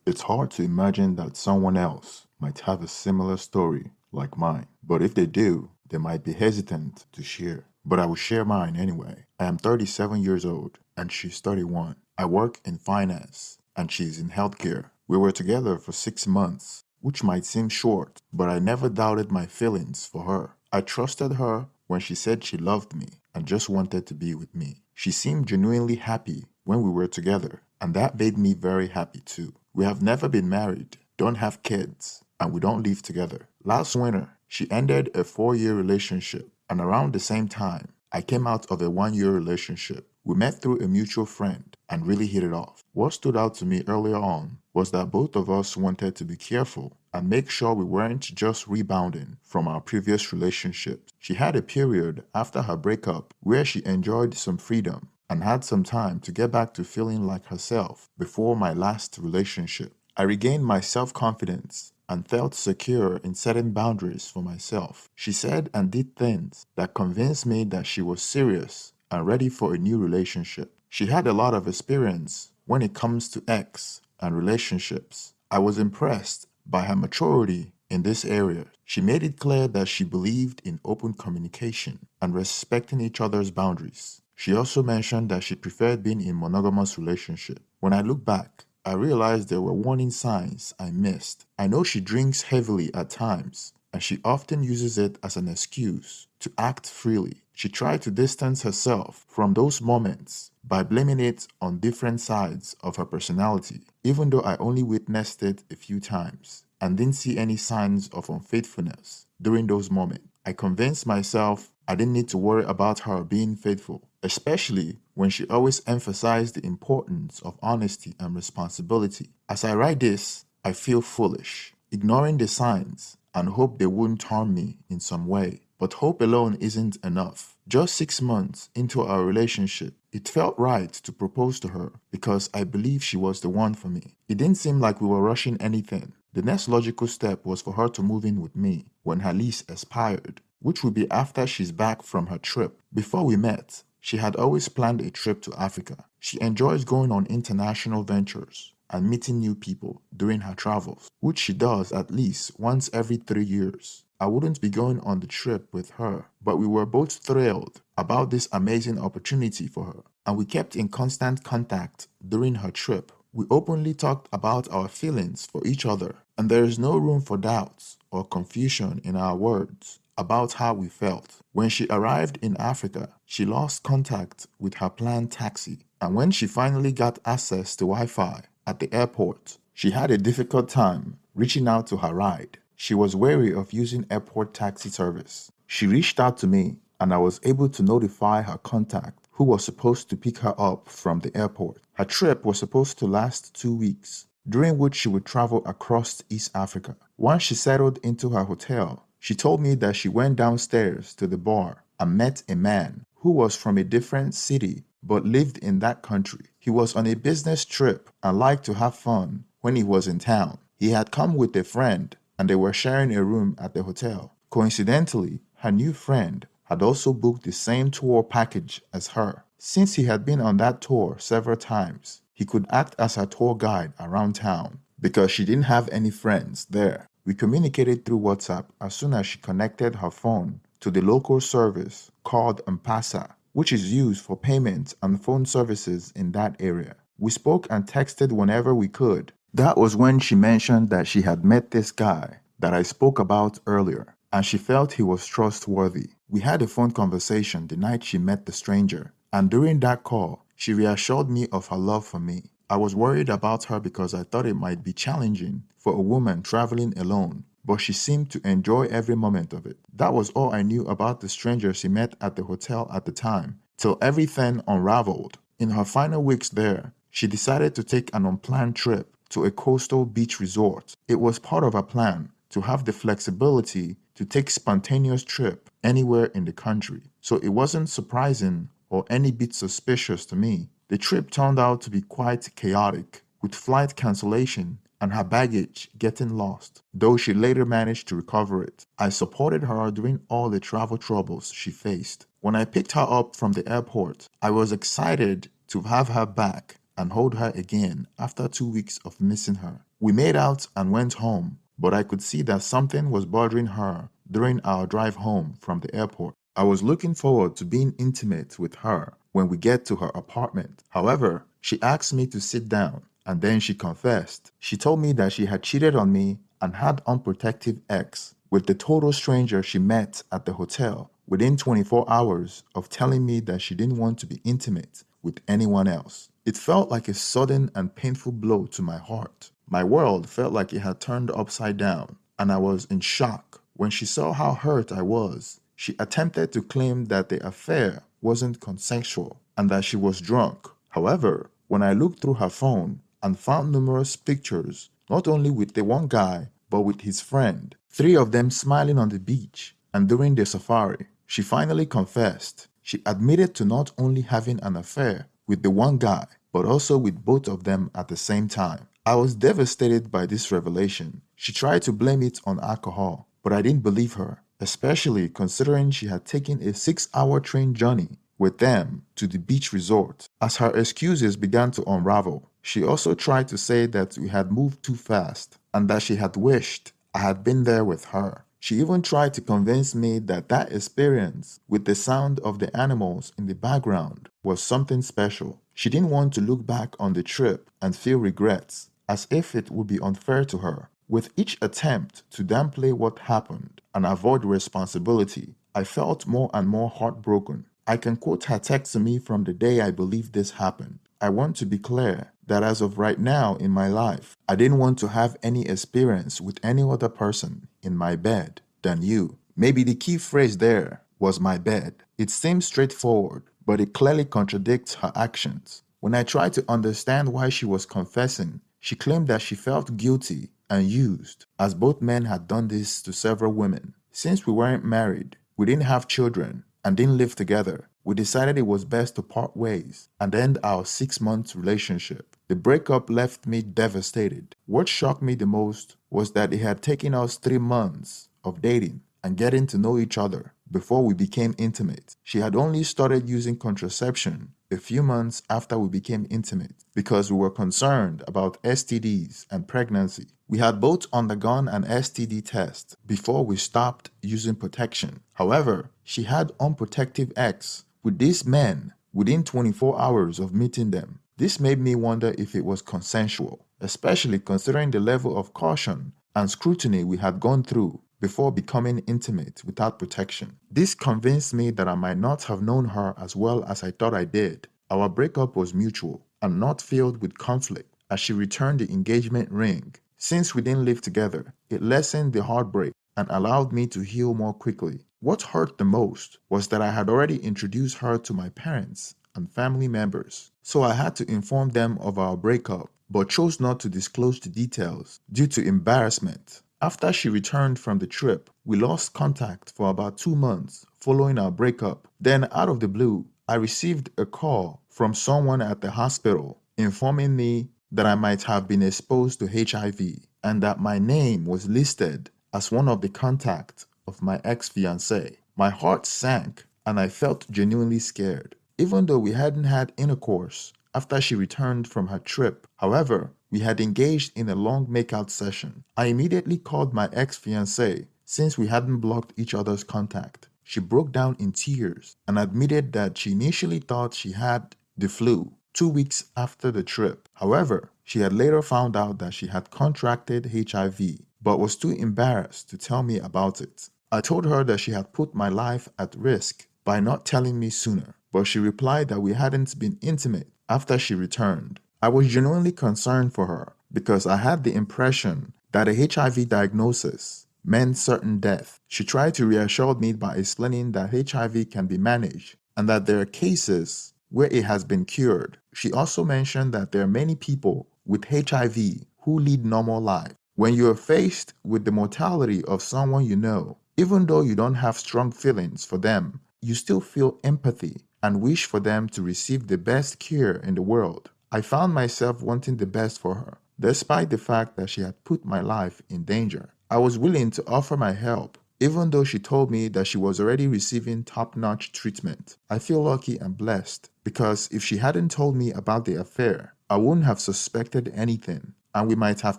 It's hard to imagine that someone else might have a similar story like mine, but if they do, they might be hesitant to share. But I will share mine anyway. I am 37 years old and she's 31. I work in finance and she's in healthcare. We were together for 6 months, which might seem short, but I never doubted my feelings for her. I trusted her when she said she loved me and just wanted to be with me. She seemed genuinely happy when we were together, and that made me very happy too. We have never been married, don't have kids, and we don't live together. Last winter, she ended a 4-year relationship, and around the same time, I came out of a 1-year relationship. We met through a mutual friend and really hit it off. What stood out to me earlier on was that both of us wanted to be careful and make sure we weren't just rebounding from our previous relationships. She had a period after her breakup where she enjoyed some freedom and had some time to get back to feeling like herself before my last relationship. I regained my self-confidence and felt secure in setting boundaries for myself. She said and did things that convinced me that she was serious and ready for a new relationship. She had a lot of experience when it comes to ex and relationships. I was impressed by her maturity in this area. She made it clear that she believed in open communication and respecting each other's boundaries. She also mentioned that she preferred being in monogamous relationship. When I look back, I realized there were warning signs I missed. I know she drinks heavily at times, and she often uses it as an excuse to act freely. She tried to distance herself from those moments by blaming it on different sides of her personality, even though I only witnessed it a few times and didn't see any signs of unfaithfulness during those moments. I convinced myself I didn't need to worry about her being faithful, especially when she always emphasized the importance of honesty and responsibility. As I write this, I feel foolish, ignoring the signs and hope they wouldn't harm me in some way. But hope alone isn't enough. Just 6 months into our relationship, it felt right to propose to her because I believed she was the one for me. It didn't seem like we were rushing anything. The next logical step was for her to move in with me when her lease expired, which would be after she's back from her trip. Before we met, she had always planned a trip to Africa. She enjoys going on international ventures and meeting new people during her travels, which she does at least once every 3 years. I wouldn't be going on the trip with her, but we were both thrilled about this amazing opportunity for her, and we kept in constant contact during her trip. We openly talked about our feelings for each other, and there is no room for doubts or confusion in our words about how we felt. When she arrived in Africa, she lost contact with her planned taxi, and when she finally got access to Wi-Fi at the airport, she had a difficult time reaching out to her ride. She was wary of using airport taxi service. She reached out to me, and I was able to notify her contact who was supposed to pick her up from the airport. Her trip was supposed to last 2 weeks, during which she would travel across East Africa. Once she settled into her hotel, she told me that she went downstairs to the bar and met a man who was from a different city but lived in that country. He was on a business trip and liked to have fun when he was in town. He had come with a friend and they were sharing a room at the hotel. Coincidentally, her new friend had also booked the same tour package as her. Since he had been on that tour several times, he could act as her tour guide around town because she didn't have any friends there. We communicated through WhatsApp as soon as she connected her phone to the local service called M-Pesa, which is used for payments and phone services in that area. We spoke and texted whenever we could. That was when she mentioned that she had met this guy that I spoke about earlier, and she felt he was trustworthy. We had a phone conversation the night she met the stranger, and during that call, she reassured me of her love for me. I was worried about her because I thought it might be challenging for a woman traveling alone, but she seemed to enjoy every moment of it. That was all I knew about the stranger she met at the hotel at the time, till everything unraveled. In her final weeks there, she decided to take an unplanned trip to a coastal beach resort. It was part of her plan to have the flexibility to take spontaneous trip anywhere in the country. So it wasn't surprising or any bit suspicious to me. The trip turned out to be quite chaotic, with flight cancellation and her baggage getting lost, though she later managed to recover it. I supported her during all the travel troubles she faced. When I picked her up from the airport, I was excited to have her back and hold her again after 2 weeks of missing her. We made out and went home, but I could see that something was bothering her during our drive home from the airport. I was looking forward to being intimate with her when we get to her apartment. However, she asked me to sit down, and then she confessed. She told me that she had cheated on me and had unprotected ex with the total stranger she met at the hotel within 24 hours of telling me that she didn't want to be intimate with anyone else. It felt like a sudden and painful blow to my heart. My world felt like it had turned upside down, and I was in shock. When she saw how hurt I was, she attempted to claim that the affair wasn't consensual and that she was drunk. However, when I looked through her phone and found numerous pictures, not only with the one guy, but with his friend, 3 of them smiling on the beach and during the safari, she finally confessed. She admitted to not only having an affair with the one guy, but also with both of them at the same time. I was devastated by this revelation. She tried to blame it on alcohol, but I didn't believe her, especially considering she had taken a 6-hour train journey with them to the beach resort. As her excuses began to unravel, she also tried to say that we had moved too fast and that she had wished I had been there with her. She even tried to convince me that that experience with the sound of the animals in the background was something special. She didn't want to look back on the trip and feel regrets, as if it would be unfair to her. With each attempt to downplay what happened and avoid responsibility, I felt more and more heartbroken. I can quote her text to me from the day I believed this happened. I want to be clear that as of right now in my life, I didn't want to have any experience with any other person in my bed than you. Maybe the key phrase there was my bed. It seems straightforward, but it clearly contradicts her actions. When I tried to understand why she was confessing, she claimed that she felt guilty and used, as both men had done this to several women. Since we weren't married, we didn't have children, and didn't live together, we decided it was best to part ways and end our 6-month relationship. The breakup left me devastated. What shocked me the most was that it had taken us 3 months of dating and getting to know each other before we became intimate. She had only started using contraception a few months after we became intimate because we were concerned about STDs and pregnancy. We had both undergone an STD test before we stopped using protection. However, she had unprotected ex with these men within 24 hours of meeting them. This made me wonder if it was consensual, especially considering the level of caution and scrutiny we had gone through before becoming intimate without protection. This convinced me that I might not have known her as well as I thought I did. Our breakup was mutual and not filled with conflict as she returned the engagement ring. Since we didn't live together, it lessened the heartbreak and allowed me to heal more quickly. What hurt the most was that I had already introduced her to my parents and family members, so I had to inform them of our breakup, but chose not to disclose the details due to embarrassment. After she returned from the trip, we lost contact for about 2 months following our breakup. Then, out of the blue, I received a call from someone at the hospital informing me that I might have been exposed to HIV and that my name was listed as one of the contacts of my ex-fiancée. My heart sank and I felt genuinely scared, even though we hadn't had intercourse after she returned from her trip. However, we had engaged in a long makeout session. I immediately called my ex-fiancée since we hadn't blocked each other's contact. She broke down in tears and admitted that she initially thought she had the flu 2 weeks after the trip. However, she had later found out that she had contracted HIV, but was too embarrassed to tell me about it. I told her that she had put my life at risk by not telling me sooner, but she replied that we hadn't been intimate after she returned. I was genuinely concerned for her because I had the impression that a HIV diagnosis meant certain death. She tried to reassure me by explaining that HIV can be managed and that there are cases where it has been cured. She also mentioned that there are many people with HIV who lead normal lives. When you are faced with the mortality of someone you know, even though you don't have strong feelings for them, you still feel empathy and wish for them to receive the best cure in the world. I found myself wanting the best for her, despite the fact that she had put my life in danger. I was willing to offer my help, even though she told me that she was already receiving top-notch treatment. I feel lucky and blessed because if she hadn't told me about the affair, I wouldn't have suspected anything, and we might have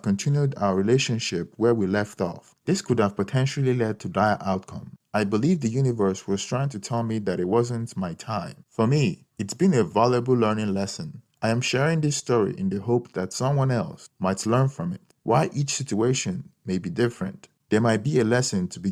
continued our relationship where we left off. This could have potentially led to dire outcome. I believe the universe was trying to tell me that it wasn't my time. For me, it's been a valuable learning lesson. I am sharing this story in the hope that someone else might learn from it. While each situation may be different, there might be a lesson to be